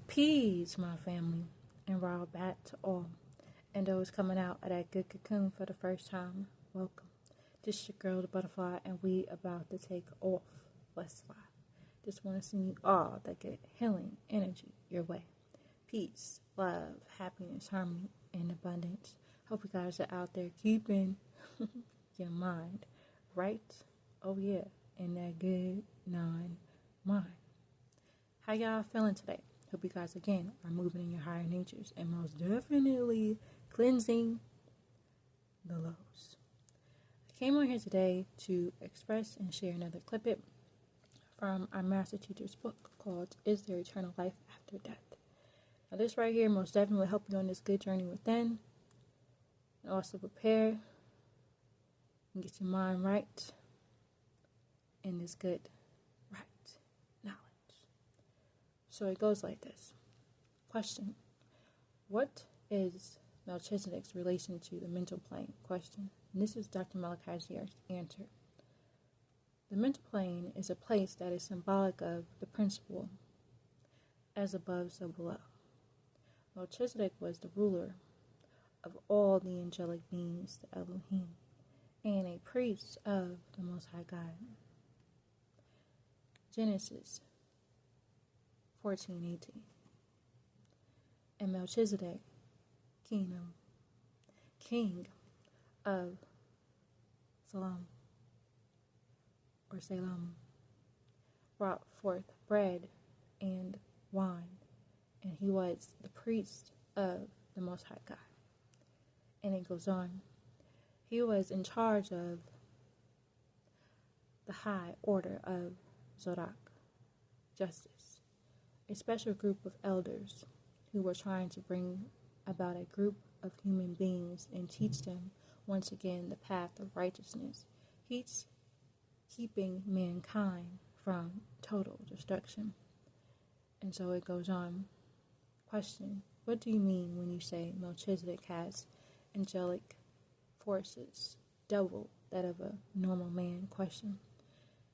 Peace, my family, and raw bat to all. And those coming out of that good cocoon for the first time, welcome. This your girl, the butterfly, and we about to take off. Let's fly. Just want to send you all that good healing energy your way. Peace, love, happiness, harmony, and abundance. Hope you guys are out there keeping your mind right. Oh yeah, in that good mind. How y'all feeling today? Hope you guys again are moving in your higher natures and most definitely cleansing the lows. I came on here today to express and share another clip from our master teacher's book called Is There Eternal Life After Death? Now this right here most definitely will help you on this good journey within and also prepare and get your mind right in this good right knowledge. So it goes like this. Question. What is Melchizedek's relation to the mental plane? Question. And this is Dr. Malachi's answer. The mental plane is a place that is symbolic of the principle, as above, so below. Melchizedek was the ruler of all the angelic beings, the Elohim, and a priest of the Most High God. Genesis 14:18. And Melchizedek, king of Salem, brought forth bread and wine, and he was the priest of the Most High God. And it goes on. He was in charge of the high order of Zorak, justice, a special group of elders who were trying to bring about a group of human beings and teach them once again the path of righteousness. He's keeping mankind from total destruction. And so it goes on. Question. What do you mean when you say Melchizedek has angelic forces double that of a normal man? Question.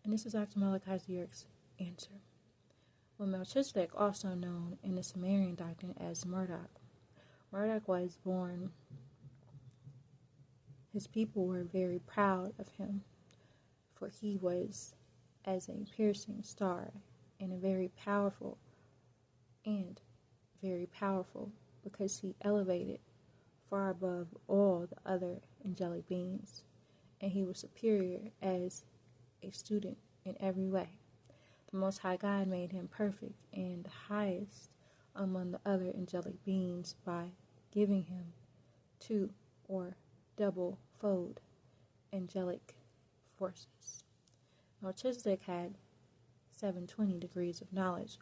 And this is Dr. Malachi's answer. Well, Melchizedek, also known in the Sumerian doctrine as Marduk was born. His people were very proud of him, for he was as a piercing star and very powerful because he elevated far above all the other angelic beings, and he was superior as a student in every way. The Most High God made him perfect and the highest among the other angelic beings by giving him 2 or double-fold angelic forces. Melchizedek had 720 degrees of knowledge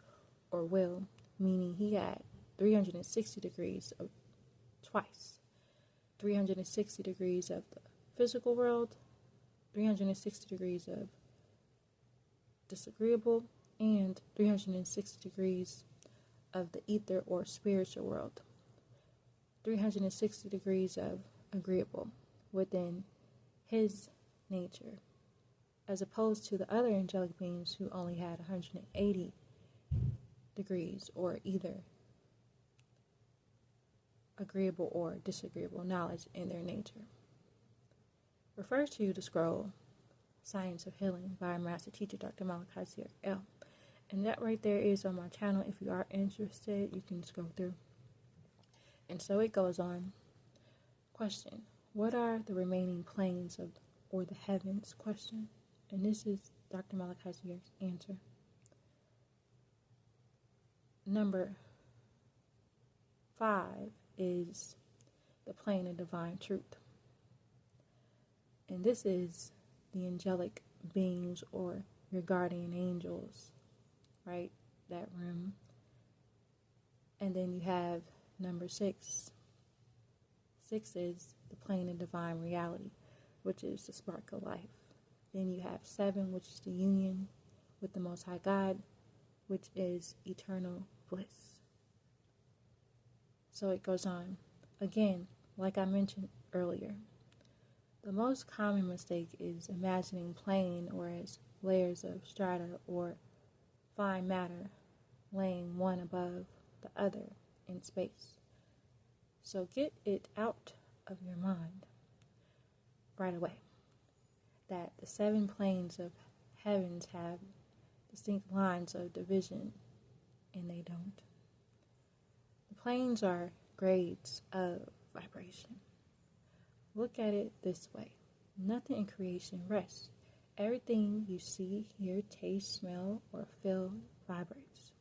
or will, meaning he had 360 degrees of twice. 360 degrees of the physical world, 360 degrees of disagreeable, and 360 degrees of the ether or spiritual world. 360 degrees of agreeable within his nature, as opposed to the other angelic beings who only had 180 degrees or either agreeable or disagreeable knowledge in their nature. Refer to the scroll Science of Healing by Master Teacher Dr. Malachi L. And that right there is on my channel. If you are interested, you can scroll through. And so it goes on. Question. What are the remaining planes or the heavens? Question. And this is Dr. Malachi's answer. Number 5 is the plane of divine truth. And this is the angelic beings or your guardian angels, right? That room. And then you have number 6. 6 is the plane of divine reality, which is the spark of life. Then you have 7, which is the union with the Most High God, which is eternal bliss. So it goes on. Again, like I mentioned earlier, the most common mistake is imagining plane or as layers of strata or fine matter laying one above the other in space. So get it out of your mind right away that the 7 planes of heavens have distinct lines of division, and they don't. The planes are grades of vibration. Look at it this way. Nothing in creation rests. Everything you see, hear, taste, smell, or feel vibrates.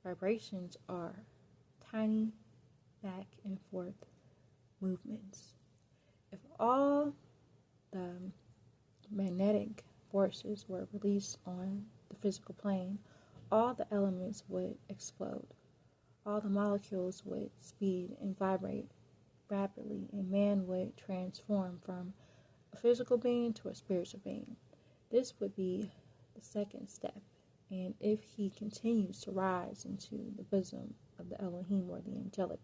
Vibrations are tiny back and forth movements. If all the magnetic forces were released on the physical plane, all the elements would explode. All the molecules would speed and vibrate rapidly, and man would transform from a physical being to a spiritual being. This would be the second step, and if he continues to rise into the bosom of the Elohim or the angelic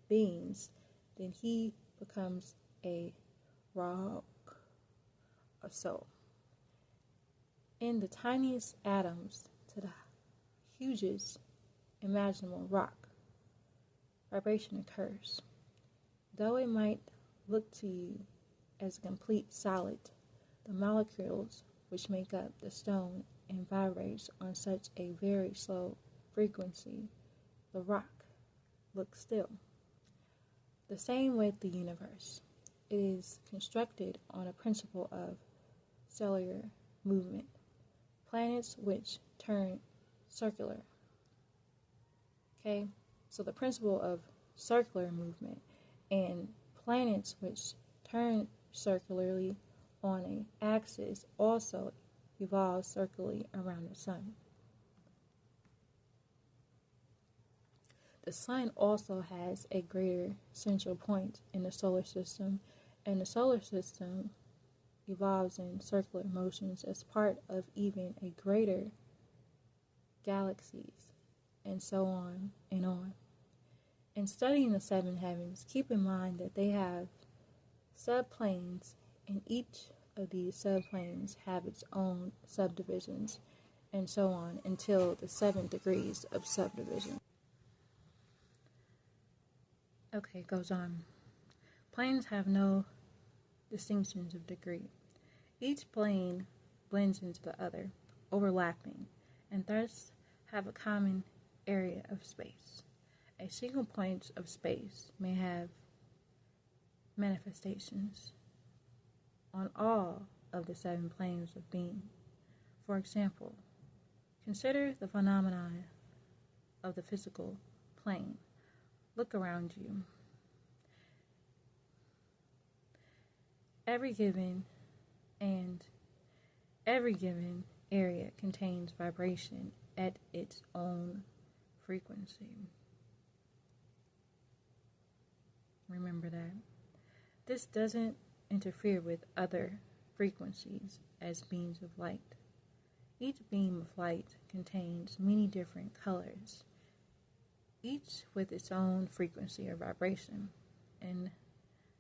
beings, then he becomes a rock, a soul. In the tiniest atoms to the hugest imaginable rock, vibration occurs. Though it might look to you as a complete solid, the molecules which make up the stone and vibrates on such a very slow frequency, the rock looks still. The same with the universe. It is constructed on a principle of cellular movement. Planets which turn circular. Okay? So the principle of circular movement and planets which turn circularly on an axis also revolve circularly around the sun. The sun also has a greater central point in the solar system, and the solar system evolves in circular motions as part of even a greater galaxies, and so on and on. In studying the 7 heavens, keep in mind that they have subplanes, and each of these subplanes have its own subdivisions, and so on until the 7 degrees of subdivision. Okay, goes on. Planes have no distinctions of degree. Each plane blends into the other, overlapping, and thus have a common area of space. A single point of space may have manifestations on all of the 7 planes of being. For example, consider the phenomenon of the physical plane. Look around you. Every given area contains vibration at its own frequency. Remember that. This doesn't interfere with other frequencies as beams of light. Each beam of light contains many different colors, each with its own frequency or vibration, and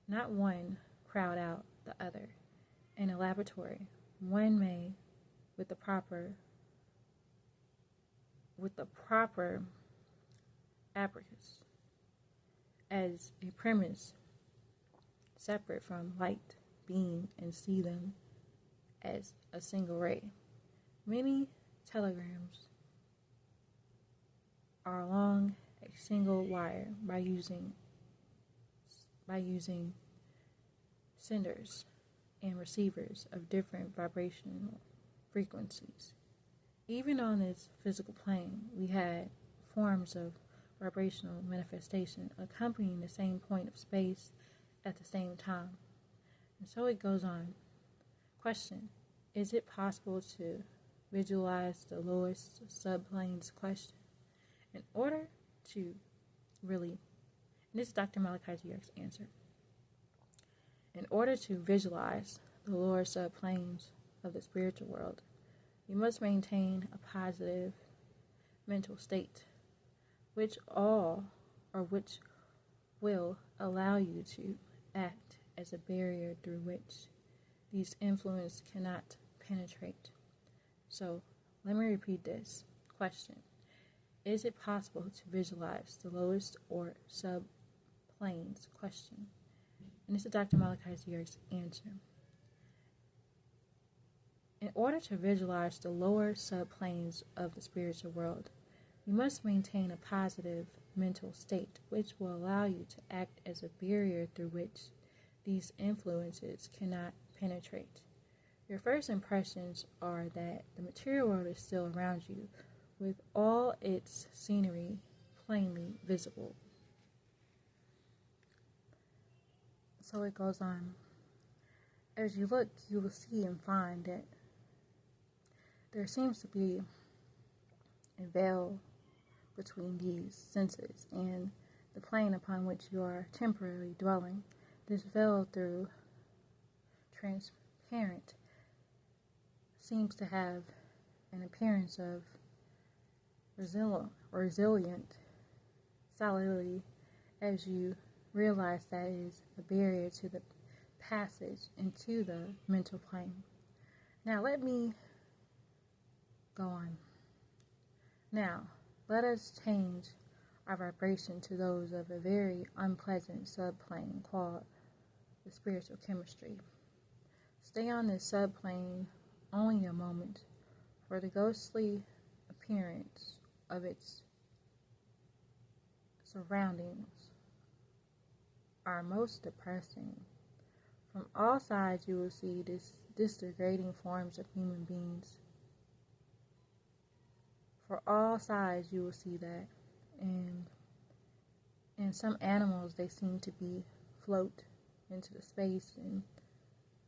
not one crowd out the other. In a laboratory, one may, with the proper apparatus, as a premise separate from light beam, and see them as a single ray. Many telegrams are along a single wire by using senders and receivers of different vibrational frequencies. Even on this physical plane, we had forms of vibrational manifestation accompanying the same point of space at the same time. And so it goes on. Question: is it possible to visualize the lowest subplanes? Question. In order to really, and this is Dr. Malachi York's answer. In order to visualize the lower subplanes of the spiritual world, you must maintain a positive mental state, which will allow you to act as a barrier through which these influences cannot penetrate. So, let me repeat this question. Is it possible to visualize the lowest or subplanes? Question. And this is Dr. Malachi Zier's answer. In order to visualize the lower subplanes of the spiritual world, you must maintain a positive mental state, which will allow you to act as a barrier through which these influences cannot penetrate. Your first impressions are that the material world is still around you, with all its scenery plainly visible. So it goes on. As you look, you will see and find that there seems to be a veil between these senses and the plane upon which you are temporarily dwelling. This veil, through transparent, seems to have an appearance of resilient solidity as you realize that it is a barrier to the passage into the mental plane. Now let me go on. Now, let us change our vibration to those of a very unpleasant subplane called the spiritual chemistry. Stay on this subplane only a moment, for the ghostly appearance of its surroundings are most depressing. From all sides you will see this degrading forms of human beings. For all sides you will see that. And in some animals they seem to be float into the space and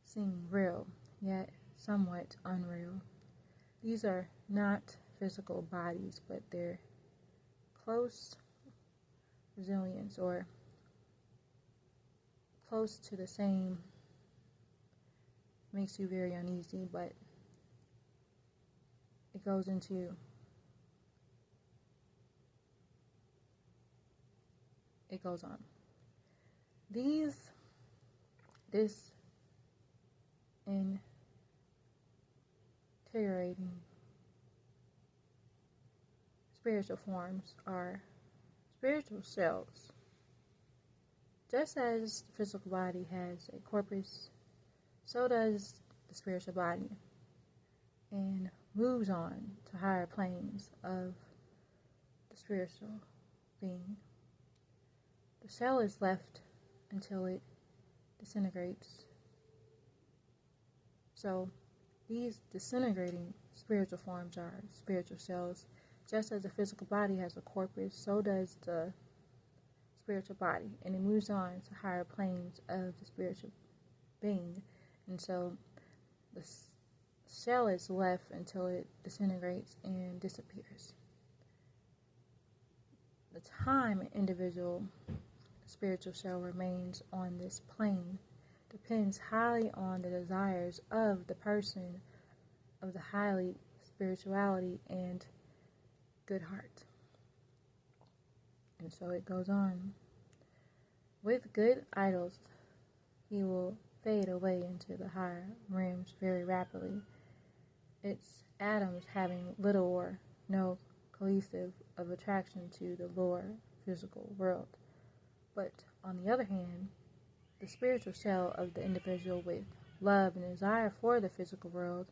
seem real, yet somewhat unreal. These are not physical bodies, but their close resilience or close to the same makes you very uneasy, but it goes on. This integrating spiritual forms are spiritual cells. Just as the physical body has a corpus, so does the spiritual body, and moves on to higher planes of the spiritual being. The cell is left until it disintegrates. So these disintegrating spiritual forms are spiritual cells. Just as the physical body has a corpus, so does the spiritual body, and it moves on to higher planes of the spiritual being. And so the cell is left until it disintegrates and disappears. The time an individual spiritual cell remains on this plane depends highly on the desires of the person of the highly spirituality and good heart. And so it goes on. With good idols, he will fade away into the higher realms very rapidly, its atoms having little or no cohesive of attraction to the lower physical world. But on the other hand, the spiritual shell of the individual with love and desire for the physical world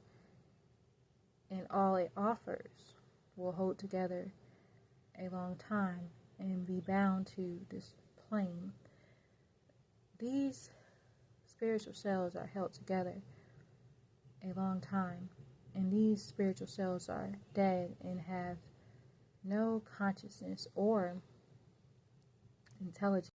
and all it offers will hold together a long time and be bound to this plane. These spiritual cells are held together a long time, and these spiritual cells are dead and have no consciousness or intelligence.